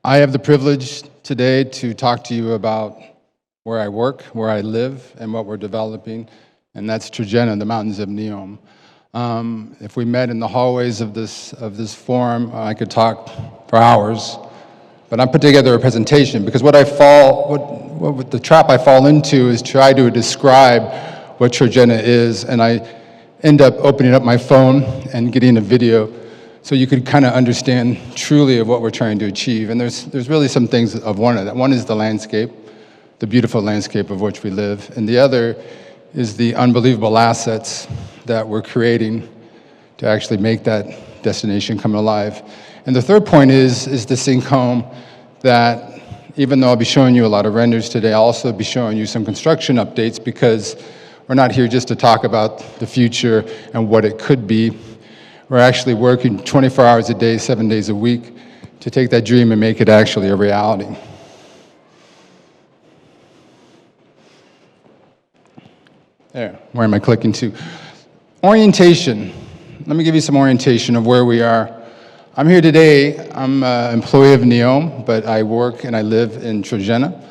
I have the privilege today to talk to you about where I work, where I live, and what we're developing, and that's Trojena, the mountains of NEOM. If we met in the hallways of this forum, I could talk for hours, but I put together a presentation because what the trap I fall into is try to describe what Trojena is, and I end up opening up my phone and getting a video so you could kind of understand truly of what we're trying to achieve. And there's really some things of one of that. One is the landscape, the beautiful landscape of which we live, and the other is the unbelievable assets that we're creating to actually make that destination come alive. And the third point is to sink home that even though I'll be showing you a lot of renders today, I'll also be showing you some construction updates because we're not here just to talk about the future and what it could be. We're actually working 24 hours a day, 7 days a week to take that dream and make it actually a reality. There, where am I clicking to? Orientation. Let me give you some orientation of where we are. I'm here today. I'm an employee of NEOM, but I work and I live in Trojena.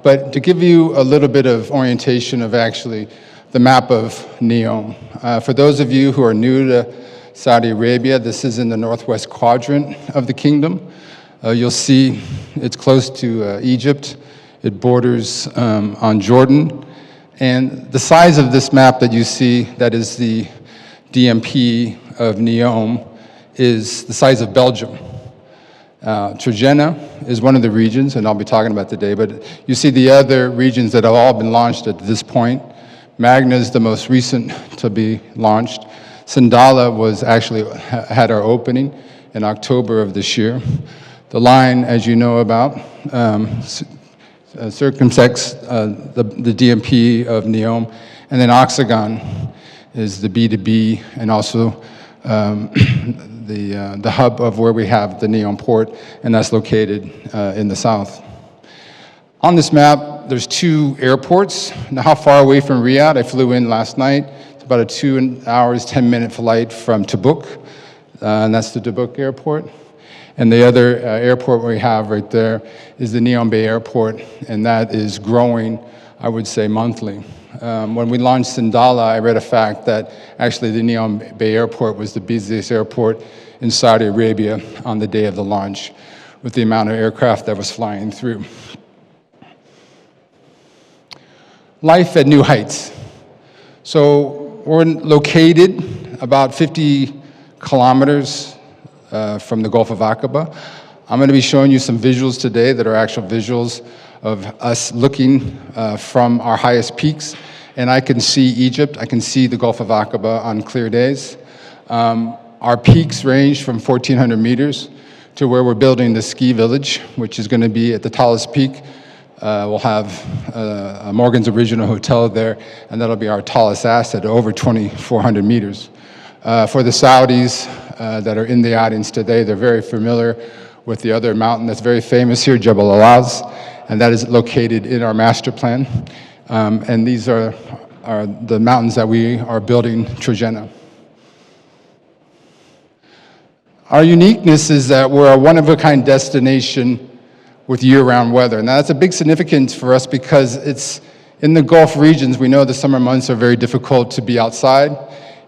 But to give you a little bit of orientation of actually the map of NEOM. For those of you who are new to Saudi Arabia, this is in the northwest quadrant of the kingdom. You'll see it's close to Egypt. It borders on Jordan. And the size of this map that you see, that is the DMP of NEOM, is the size of Belgium. Trojena is one of the regions, and I'll be talking about today, but you see the other regions that have all been launched at this point. Magna is the most recent to be launched. Sandala was actually had our opening in October of this year. The line, as you know about, circumsects the DMP of NEOM, and then Oxagon is the B2B and also the hub of where we have the NEOM port, and that's located in the south. On this map, there's two airports. Now, how far away from Riyadh? I flew in last night. It's about a 2 hours, 10-minute flight from Tabuk, and that's the Tabuk airport. And the other airport we have right there is the NEOM Bay Airport, and that is growing, I would say, monthly. When we launched Sandala, I read a fact that actually the NEOM Bay Airport was the busiest airport in Saudi Arabia on the day of the launch, with the amount of aircraft that was flying through. Life at new heights. So we're located about 50 kilometers from the Gulf of Aqaba. I'm going to be showing you some visuals today that are actual visuals of us looking from our highest peaks. And I can see Egypt, I can see the Gulf of Aqaba on clear days. Our peaks range from 1,400 meters to where we're building the ski village, which is going to be at the tallest peak. We'll have Morgan's Original Hotel there, and that'll be our tallest asset, over 2,400 meters. For the Saudis that are in the audience today, they're very familiar with the other mountain that's very famous here, Jabal Alaz, and that is located in our master plan. And these are the mountains that we are building Trojena. Our uniqueness is that we're a one-of-a-kind destination with year-round weather. Now, that's a big significance for us because it's in the Gulf regions. We know the summer months are very difficult to be outside,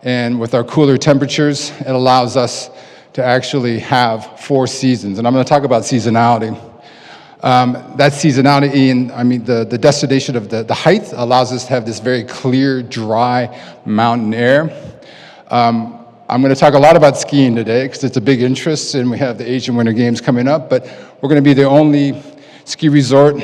and with our cooler temperatures, it allows us to actually have 4 seasons. And I'm going to talk about seasonality. That seasonality, the destination of the height allows us to have this very clear, dry mountain air. I'm going to talk a lot about skiing today because it's a big interest, and we have the Asian Winter Games coming up, but we're going to be the only ski resort in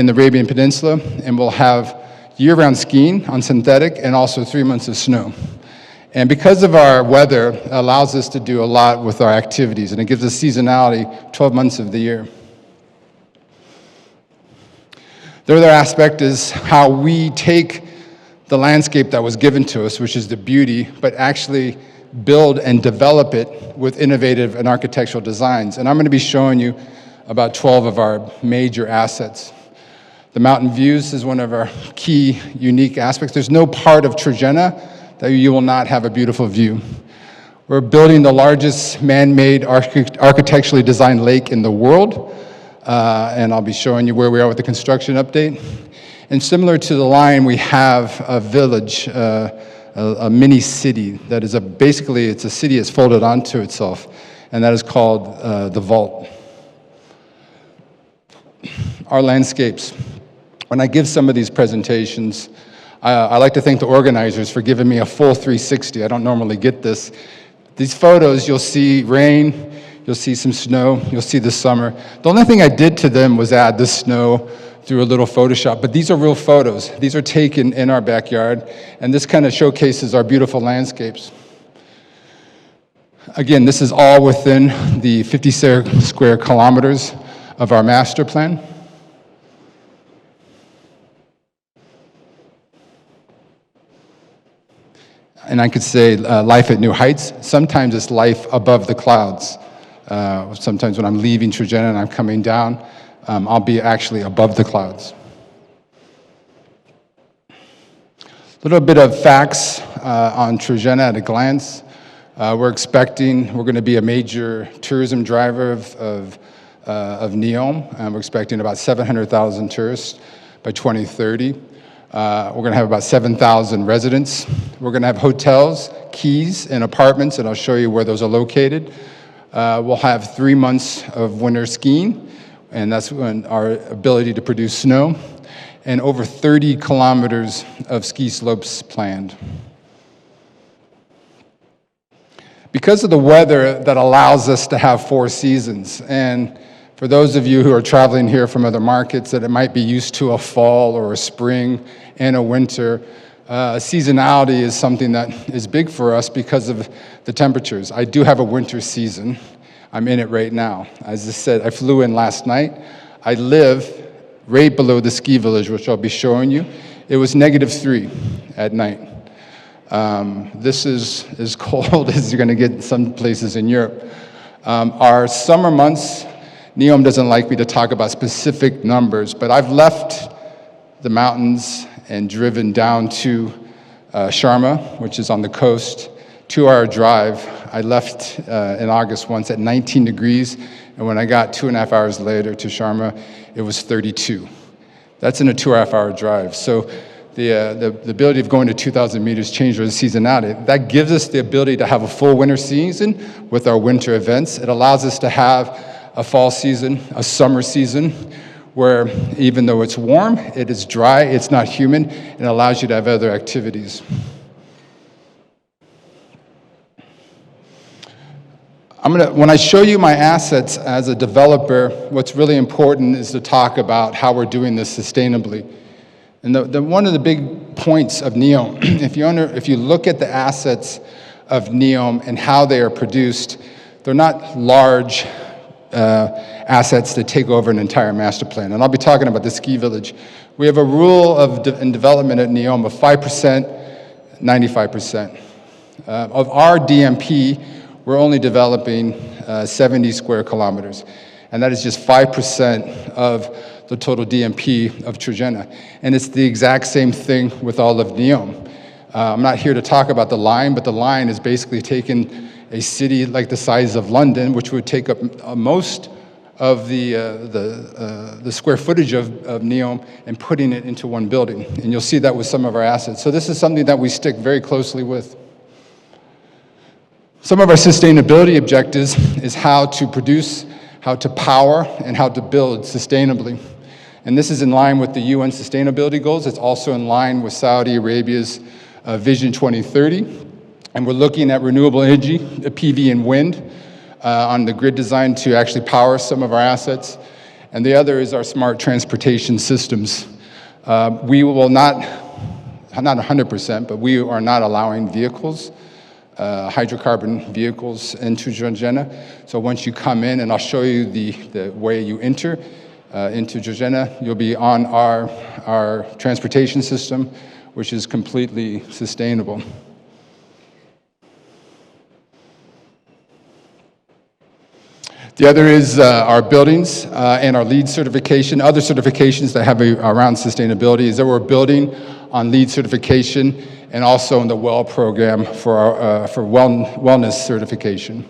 the Arabian Peninsula, and we'll have year-round skiing on synthetic and also 3 months of snow. And because of our weather, it allows us to do a lot with our activities, and it gives us seasonality 12 months of the year. The other aspect is how we take the landscape that was given to us, which is the beauty, but actually build and develop it with innovative and architectural designs. And I'm going to be showing you about 12 of our major assets. The mountain views is one of our key, unique aspects. There's no part of Trojena that you will not have a beautiful view. We're building the largest man-made architecturally designed lake in the world, and I'll be showing you where we are with the construction update. And similar to the line, we have a village, a mini city that is basically it's a city that's folded onto itself, and that is called the Vault. Our landscapes. When I give some of these presentations, I like to thank the organizers for giving me a full 360. I don't normally get this. These photos, you'll see rain, you'll see some snow, you'll see the summer. The only thing I did to them was add the snow through a little Photoshop, but these are real photos. These are taken in our backyard, and this kind of showcases our beautiful landscapes. Again, this is all within the 50 square kilometers of our master plan. And I could say life at new heights. Sometimes it's life above the clouds. Sometimes when I'm leaving Trojena and I'm coming down, I'll be actually above the clouds. A little bit of facts on Trojena at a glance. We're going to be a major tourism driver of NEOM. We're expecting about 700,000 tourists by 2030. We're going to have about 7,000 residents. We're going to have hotels, keys, and apartments, and I'll show you where those are located. We'll have 3 months of winter skiing, and that's when our ability to produce snow, and over 30 kilometers of ski slopes planned. Because of the weather that allows us to have 4 seasons, and for those of you who are traveling here from other markets that it might be used to a fall or a spring and a winter, seasonality is something that is big for us because of the temperatures. I do have a winter season. I'm in it right now. As I said, I flew in last night. I live right below the ski village, which I'll be showing you. It was -3 at night. This is as cold as you're going to get in some places in Europe. Our summer months, NEOM doesn't like me to talk about specific numbers, but I've left the mountains and driven down to Sharma, which is on the coast, 2-hour drive. I left in August once at 19 degrees, and when I got 2.5 hours later to Sharma, it was 32. That's in a 2.5-hour drive. So the ability of going to 2,000 meters change with seasonality. That gives us the ability to have a full winter season with our winter events. It allows us to have a fall season, a summer season, where even though it's warm, it is dry, it's not humid, and it allows you to have other activities. When I show you my assets as a developer, what's really important is to talk about how we're doing this sustainably. And one of the big points of NEOM, if you look at the assets of NEOM and how they are produced, they're not large assets that take over an entire master plan. And I'll be talking about the ski village. We have a rule in development at NEOM of 5%, 95%. Of our DMP, we're only developing 70 square kilometers. And that is just 5% of the total DMP of Trojena. And it's the exact same thing with all of NEOM. I'm not here to talk about the line, but the line is basically taking a city like the size of London, which would take up most of the square footage of NEOM, and putting it into one building. And you'll see that with some of our assets. So this is something that we stick very closely with. Some of our sustainability objectives is how to produce, how to power, and how to build sustainably. And this is in line with the UN sustainability goals. It's also in line with Saudi Arabia's Vision 2030. And we're looking at renewable energy, PV and wind, on the grid design to actually power some of our assets. And the other is our smart transportation systems. We will not 100%, but we are not allowing vehicles, hydrocarbon vehicles into Trojena. So once you come in, and I'll show you the way you enter into Trojena, you'll be on our transportation system, which is completely sustainable. The other is our buildings and our LEED certification. Other certifications that have around sustainability is that we're building on LEED certification and also in the WELL program for wellness certification.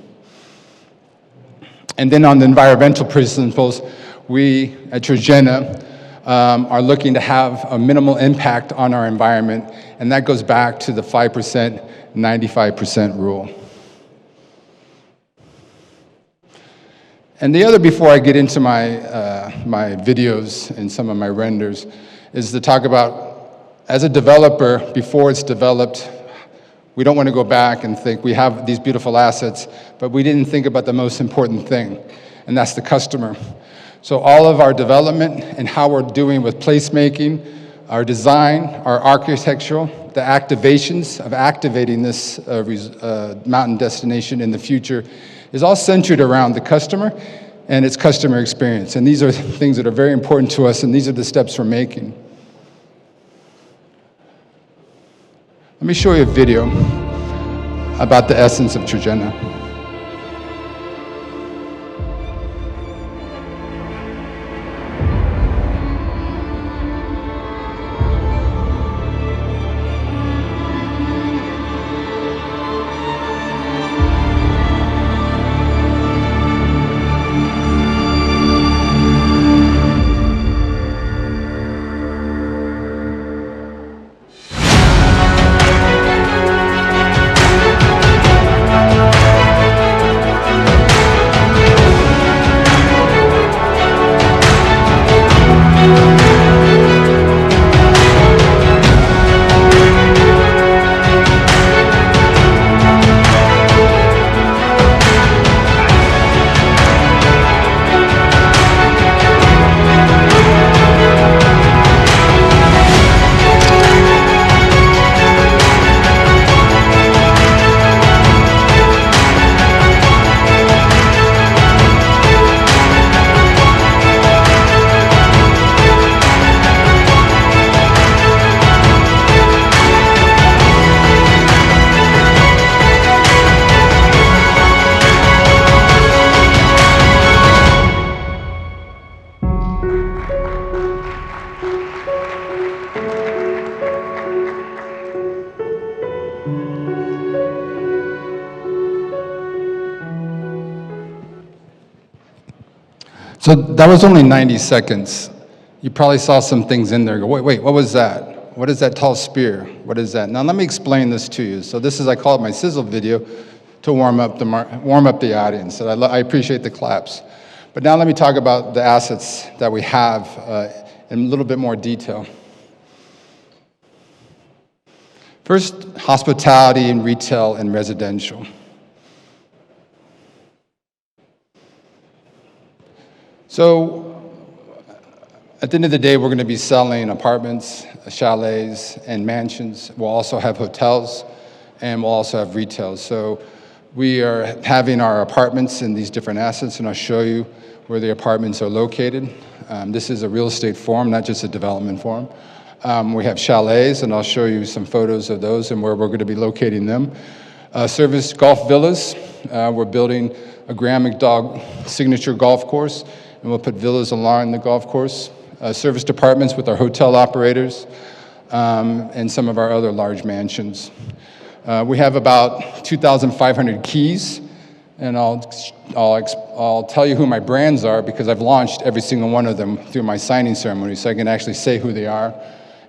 And then on the environmental principles, we at Trojena are looking to have a minimal impact on our environment, and that goes back to the 5%, 95% rule. And the other, before I get into my, my videos and some of my renders, is to talk about, as a developer, before it's developed, we don't want to go back and think we have these beautiful assets, but we didn't think about the most important thing, and that's the customer. So all of our development and how we're doing with placemaking, our design, our architectural, the activations of activating this mountain destination in the future is all centered around the customer and its customer experience. And these are things that are very important to us, and these are the steps we're making. Let me show you a video about the essence of Trojena. So that was only 90 seconds. You probably saw some things in there. Go, wait, what was that? What is that tall spear? What is that? Now let me explain this to you. So this is, I call it my sizzle video to warm up the audience. And I appreciate the claps. But now let me talk about the assets that we have in a little bit more detail. First, hospitality and retail and residential. So at the end of the day, we're going to be selling apartments, chalets, and mansions. We'll also have hotels, and we'll also have retail. So we are having our apartments in these different assets, and I'll show you where the apartments are located. This is a real estate forum, not just a development forum. We have chalets, and I'll show you some photos of those and where we're going to be locating them. Service golf villas. We're building a Graham McDowell signature golf course, and we'll put villas along the golf course. Service departments with our hotel operators, and some of our other large mansions. We have about 2,500 keys, and I'll tell you who my brands are because I've launched every single one of them through my signing ceremony, so I can actually say who they are.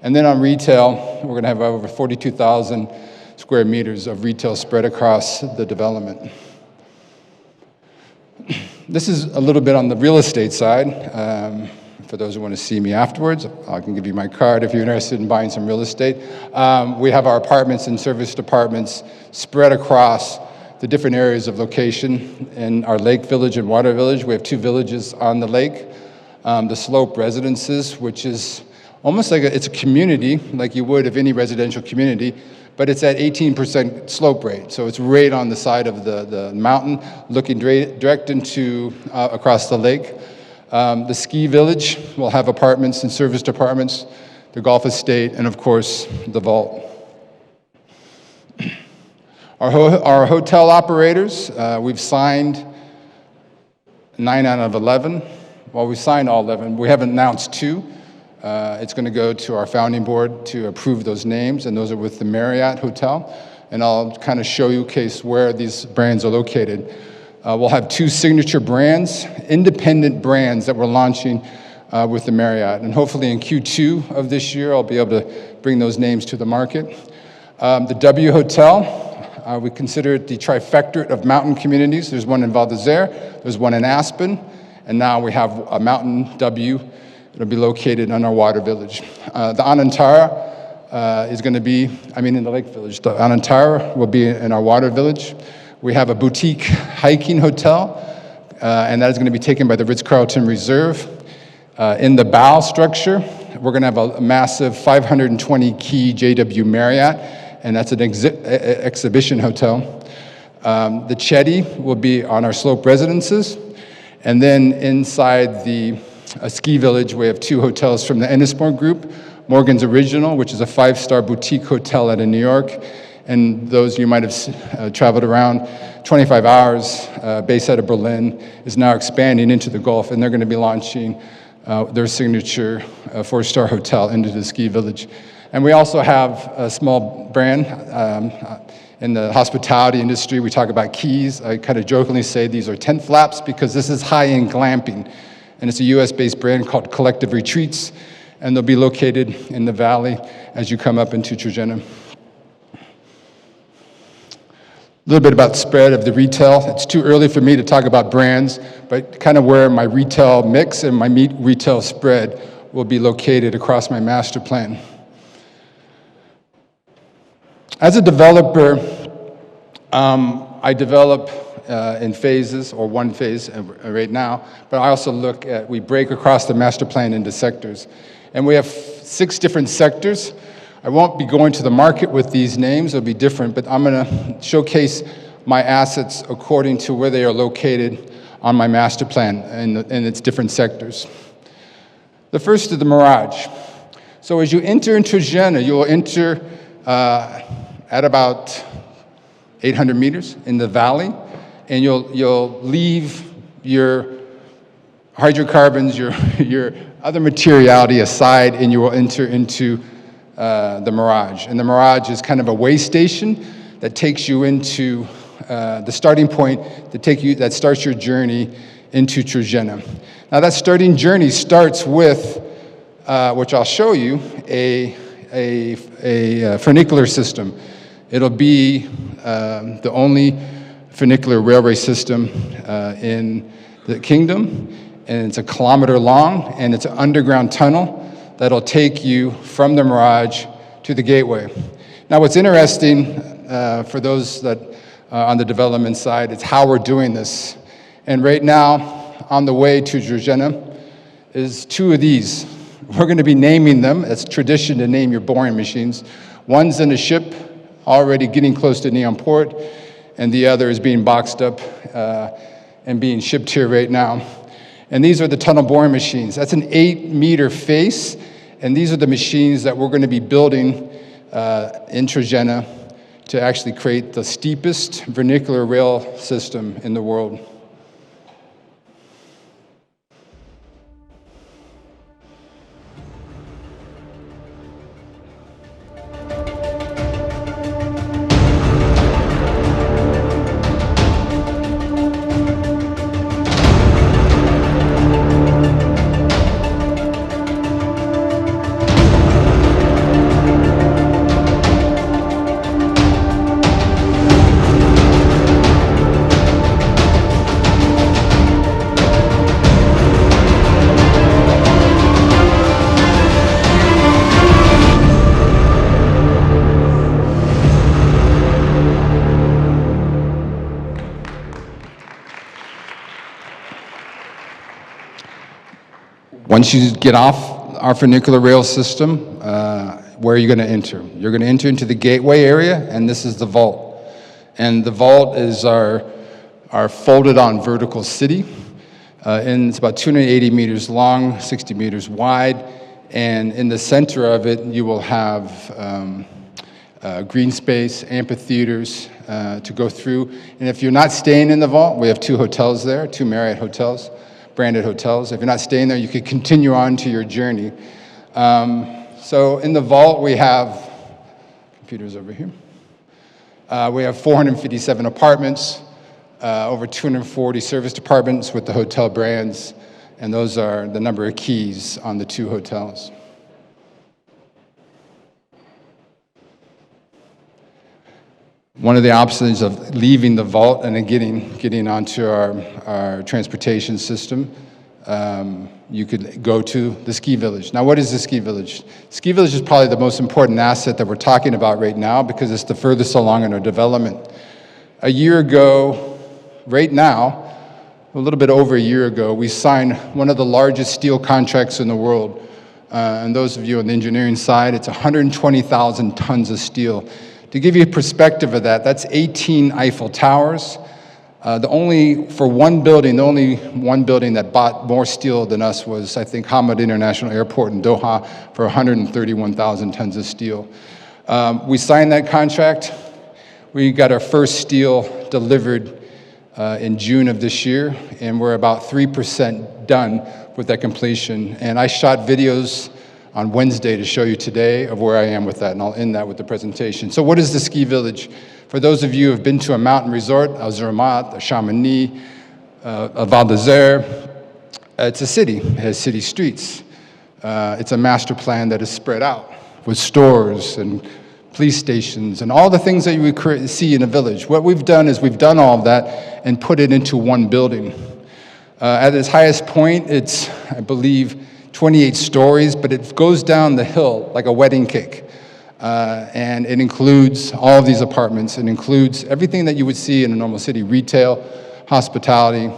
And then on retail, we're going to have over 42,000 square meters of retail spread across the development. This is a little bit on the real estate side. For those who want to see me afterwards, I can give you my card if you're interested in buying some real estate. We have our apartments and service departments spread across the different areas of location in our Lake Village and Water Village. We have 2 villages on the lake. The Slope Residences, which is almost like it's a community, like you would of any residential community, but it's at 18% slope rate. So it's right on the side of the mountain, looking direct into across the lake. The Ski Village will have apartments and service departments, the golf estate, and of course, the vault. Our hotel operators, we've signed 9 out of 11. Well, we signed all 11. We haven't announced 2. It's going to go to our founding board to approve those names, and those are with the Marriott Hotel. And I'll kind of showcase where these brands are located. We'll have 2 signature brands, independent brands that we're launching with the Marriott. And hopefully in Q2 of this year, I'll be able to bring those names to the market. The W Hotel, we consider it the trifecta of mountain communities. There's one in Val d'Isere, there's one in Aspen, and now we have a Mountain W. It'll be located on our water village. The Anantara is going to be, in the Lake Village. The Anantara will be in our water village. We have a boutique hiking hotel, and that is going to be taken by the Ritz-Carlton Reserve. In the bow structure, we're going to have a massive 520-key JW Marriott, and that's an exhibition hotel. The Chetty will be on our slope residences. And then inside the ski village, we have 2 hotels from the Ennismore Group. Morgan's Original, which is a 5-star boutique hotel out of New York. And those you might have traveled around, 25 hours, based out of Berlin, is now expanding into the Gulf, and they're going to be launching their signature 4-star hotel into the ski village. And we also have a small brand in the hospitality industry. We talk about keys. I kind of jokingly say these are tent flaps because this is high-end glamping. And it's a US-based brand called Collective Retreats, and they'll be located in the valley as you come up into Trojena. A little bit about spread of the retail. It's too early for me to talk about brands, but kind of where my retail mix and my retail spread will be located across my master plan. As a developer, I develop in phases, or one phase right now, but I also we break across the master plan into sectors. And we have 6 different sectors. I won't be going to the market with these names, it'll be different, but I'm gonna showcase my assets according to where they are located on my master plan in its different sectors. The first is the Mirage. So as you enter into Trojena, you will enter at about 800 meters in the valley, and you'll leave your hydrocarbons, your other materiality aside, and you will enter into the Mirage. And the Mirage is kind of a way station that takes you into the starting point that starts your journey into Trojena. Now that starting journey starts with, which I'll show you, a funicular system. It'll be the only funicular railway system in the kingdom, and it's 1 kilometer long, and it's an underground tunnel that'll take you from the Mirage to the gateway. Now what's interesting for those that on the development side is how we're doing this. And right now, on the way to Trojena is 2 of these. We're going to be naming them. It's tradition to name your boring machines. One's in a ship already getting close to NEOM port, and the other is being boxed up and being shipped here right now. And these are the tunnel boring machines. That's an 8-meter face, and these are the machines that we're going to be building in Trojena to actually create the steepest vernacular rail system in the world. Once you get off our funicular rail system, where are you going to enter? You're going to enter into the gateway area, and this is the vault. And the vault is our folded-on vertical city. And it's about 280 meters long, 60 meters wide. And in the center of it, you will have green space, amphitheaters to go through. And if you're not staying in the vault, we have 2 hotels there, 2 Marriott hotels, branded hotels. If you're not staying there, you could continue on to your journey. So in the vault, we have, computers over here. We have 457 apartments, over 240 service departments with the hotel brands, and those are the number of keys on the 2 hotels. One of the options of leaving the vault and then getting onto our transportation system, you could go to the ski village. Now, what is the ski village? Ski village is probably the most important asset that we're talking about right now because it's the furthest along in our development. A year ago, right now, a little bit over a year ago, we signed one of the largest steel contracts in the world. And those of you on the engineering side, it's 120,000 tons of steel. To give you a perspective of that, that's 18 Eiffel Towers. The only one building that bought more steel than us was, I think, Hamad International Airport in Doha for 131,000 tons of steel. We signed that contract. We got our first steel delivered in June of this year, and we're about 3% done with that completion. And I shot videos on Wednesday to show you today of where I am with that, and I'll end that with the presentation. So what is the ski village? For those of you who have been to a mountain resort, a Zermatt, a Chamonix, a Val d'Isère, it's a city. It has city streets. It's a master plan that is spread out with stores and police stations and all the things that you would see in a village. What we've done is we've done all of that and put it into one building. At its highest point, it's, I believe, 28 stories, but it goes down the hill like a wedding cake. And it includes all of these apartments. It includes everything that you would see in a normal city: retail, hospitality,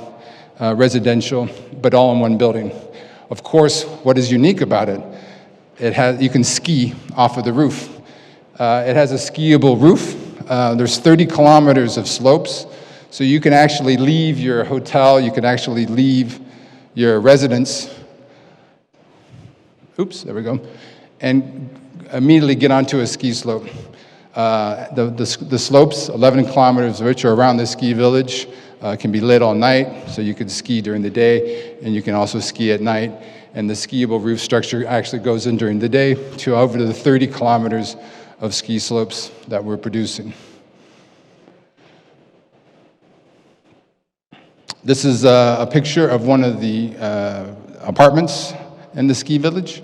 residential, but all in one building. Of course, what is unique about it, you can ski off of the roof. It has a skiable roof. There's 30 kilometers of slopes, so you can actually leave your hotel, you can actually leave your residence, there we go, and immediately get onto a ski slope. The slopes, 11 kilometers of which are around the ski village, can be lit all night, so you can ski during the day, and you can also ski at night. And the skiable roof structure actually goes in during the day to over the 30 kilometers of ski slopes that we're producing. This is a picture of one of the apartments in the ski village.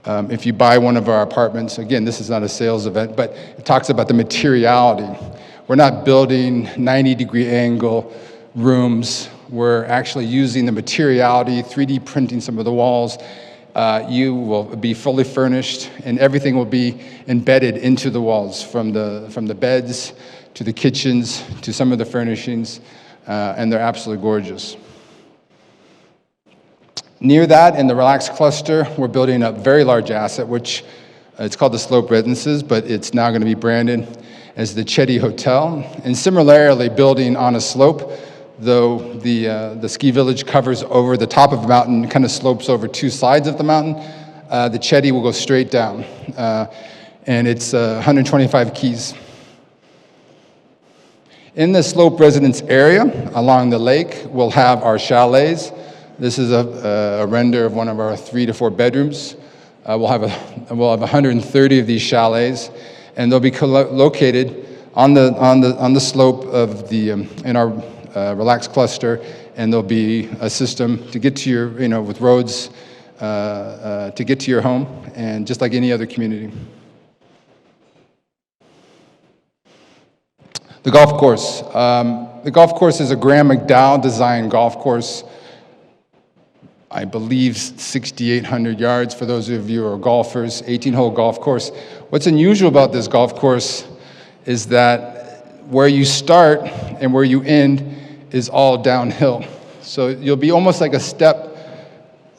If you buy one of our apartments, again, this is not a sales event, but it talks about the materiality. We're not building 90-degree angle rooms. We're actually using the materiality, 3D printing some of the walls. You will be fully furnished, and everything will be embedded into the walls, from the beds to the kitchens to some of the furnishings, and they're absolutely gorgeous. Near that, in the relaxed cluster, we're building a very large asset, which it's called the Slope Residences, but it's now going to be branded as the Chetty Hotel. And similarly, building on a slope, though the ski village covers over the top of the mountain, kind of slopes over 2 sides of the mountain, the Chetty will go straight down. And it's 125 keys. In the Slope Residence area, along the lake, we'll have our chalets. This is a render of one of our 3 to 4 bedrooms. We'll have 130 of these chalets, and they'll be located on the slope of in our relaxed cluster, and there'll be a system to get to your, with roads to get to your home, and just like any other community. The golf course. The golf course is a Graham McDowell designed golf course. I believe 6,800 yards for those of you who are golfers, 18-hole golf course. What's unusual about this golf course is that where you start and where you end is all downhill. So you'll be almost like a step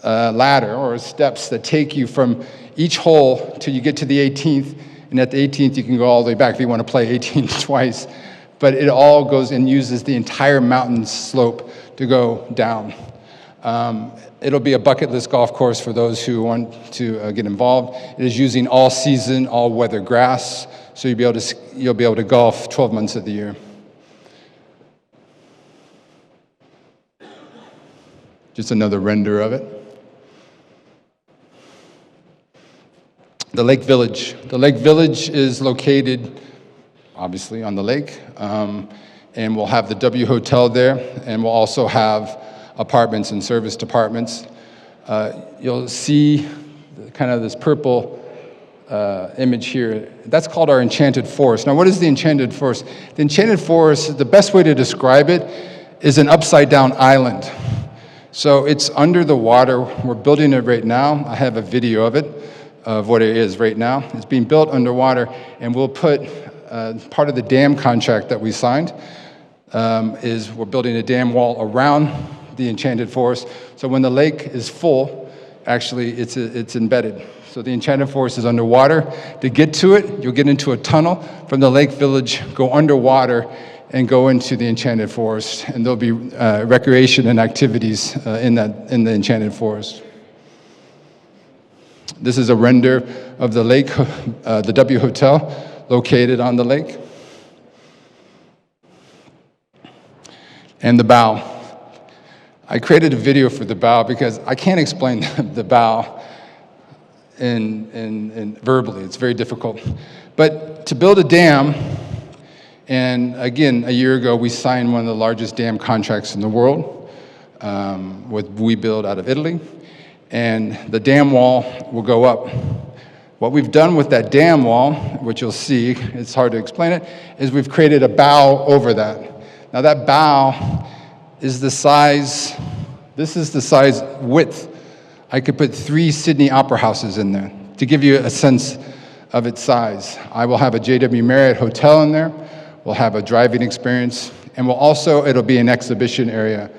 ladder or steps that take you from each hole till you get to the 18th, and at the 18th you can go all the way back if you want to play 18 twice. But it all goes and uses the entire mountain slope to go down. It'll be a bucket list golf course for those who want to get involved. It is using all season, all weather grass, so you'll be able to golf 12 months of the year. Just another render of it. The Lake Village. The Lake Village is located, obviously, on the lake, and we'll have the W Hotel there, and we'll also have apartments and service departments. You'll see kind of this purple image here. That's called our Enchanted Forest. Now, what is the Enchanted Forest? The Enchanted Forest, the best way to describe it is an upside-down island. So it's under the water. We're building it right now. I have a video of it, of what it is right now. It's being built underwater, and we'll put part of the dam contract that we signed is we're building a dam wall around the Enchanted Forest. So when the lake is full, actually it's embedded. So the Enchanted Forest is underwater. To get to it, you'll get into a tunnel from the Lake Village, go underwater, and go into the Enchanted Forest. And there'll be recreation and activities in the Enchanted Forest. This is a render of the lake, the W Hotel, located on the lake. And the bow. I created a video for the bow because I can't explain the bow in verbally. It's very difficult. But to build a dam, and again, a year ago, we signed one of the largest dam contracts in the world with WeBuild out of Italy. And the dam wall will go up. What we've done with that dam wall, which you'll see, it's hard to explain it, is we've created a bow over that. Now that bow is the size, this is the size width. I could put 3 Sydney Opera Houses in there to give you a sense of its size. I will have a JW Marriott hotel in there. We'll have a driving experience, and we'll also, it'll be an exhibition area.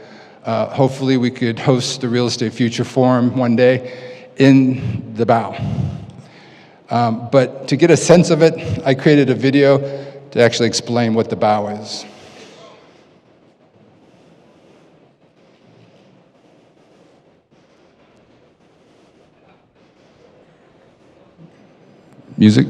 Hopefully we could host the Real Estate Future Forum one day in the bow. But to get a sense of it, I created a video to actually explain what the bow is. Music.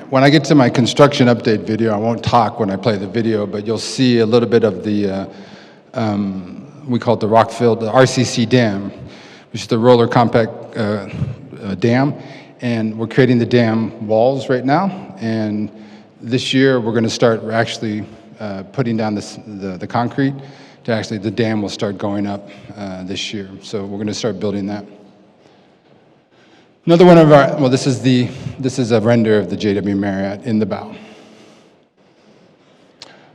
When I get to my construction update video, I won't talk when I play the video, but you'll see a little bit of the, we call it the Rockfield, the RCC dam, which is the roller compact dam. And we're creating the dam walls right now. And this year, we're going to start actually putting down the concrete to actually, the dam will start going up this year. So we're going to start building that. Another one of our, well, this is a render of the JW Marriott in the bow.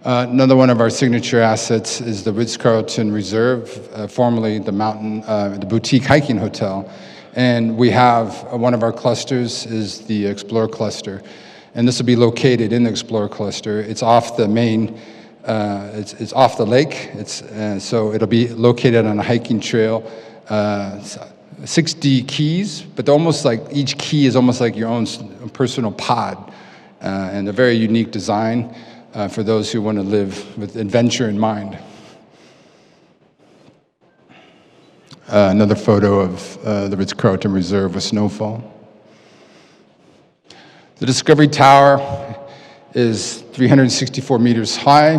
Another one of our signature assets is the Ritz-Carlton Reserve, formerly the Boutique Hiking Hotel. And we have, one of our clusters is the Explorer Cluster. And this will be located in the Explorer Cluster. It's off the main, it's off the lake. So it'll be located on a hiking trail. 60 keys, but almost like each key is almost like your own personal pod, and a very unique design for those who want to live with adventure in mind. Another photo of the Ritz-Carlton Reserve with snowfall. The Discovery Tower is 364 meters high.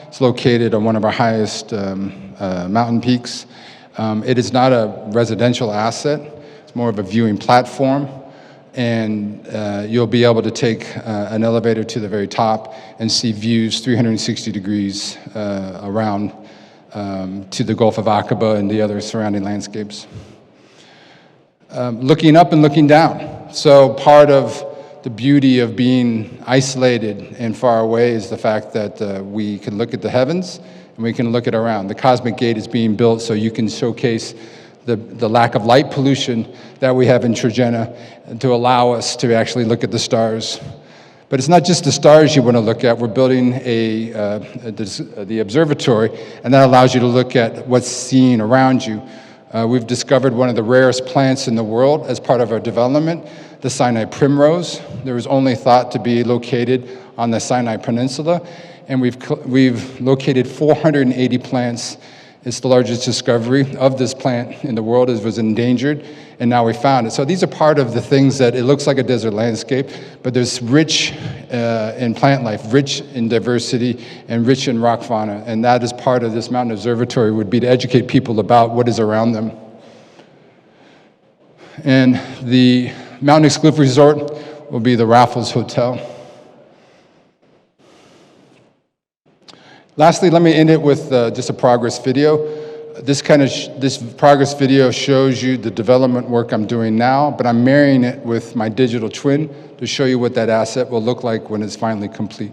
It's located on one of our highest mountain peaks. It is not a residential asset. It's more of a viewing platform. And you'll be able to take an elevator to the very top and see views 360 degrees around to the Gulf of Aqaba and the other surrounding landscapes. Looking up and looking down. So part of the beauty of being isolated and far away is the fact that we can look at the heavens and we can look at around. The Cosmic Gate is being built so you can showcase the lack of light pollution that we have in Trojena to allow us to actually look at the stars. But it's not just the stars you want to look at. We're building the observatory, and that allows you to look at what's seen around you. We've discovered one of the rarest plants in the world as part of our development, the Sinai primrose. There was only thought to be located on the Sinai Peninsula, and we've located 480 plants. It's the largest discovery of this plant in the world. It was endangered, and now we found it. So these are part of the things that it looks like a desert landscape, but there's rich in plant life, rich in diversity, and rich in rock fauna. And that is part of this mountain observatory, would be to educate people about what is around them. And the mountain exclusive resort will be the Raffles Hotel. Lastly, let me end it with just a progress video. This progress video shows you the development work I'm doing now, but I'm marrying it with my digital twin to show you what that asset will look like when it's finally complete.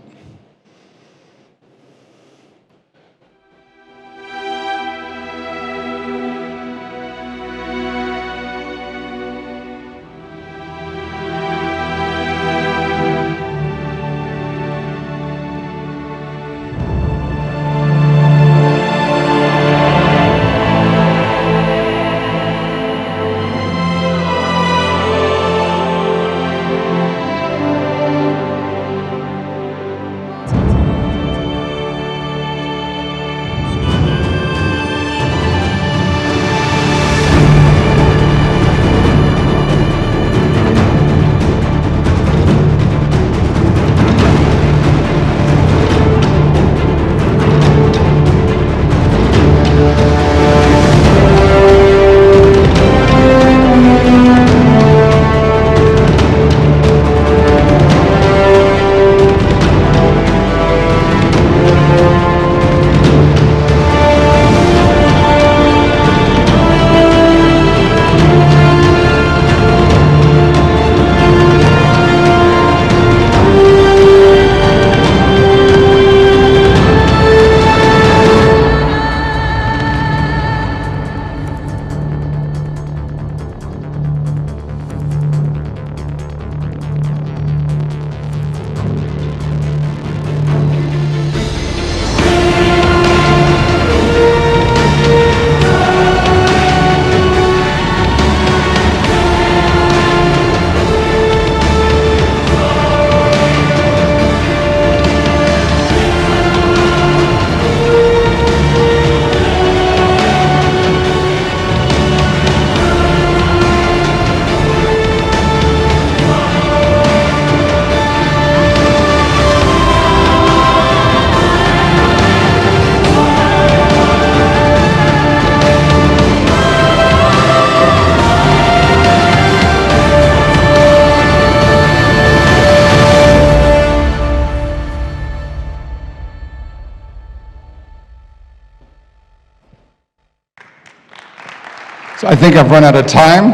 So I think I've run out of time.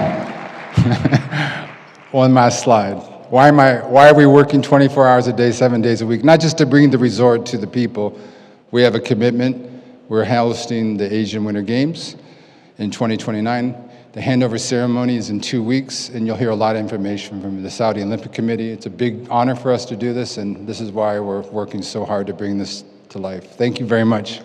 One last slide. Why are we working 24 hours a day, 7 days a week? Not just to bring the resort to the people. We have a commitment. We're hosting the Asian Winter Games in 2029. The handover ceremony is in 2 weeks, and you'll hear a lot of information from the Saudi Olympic Committee. It's a big honor for us to do this, and this is why we're working so hard to bring this to life. Thank you very much.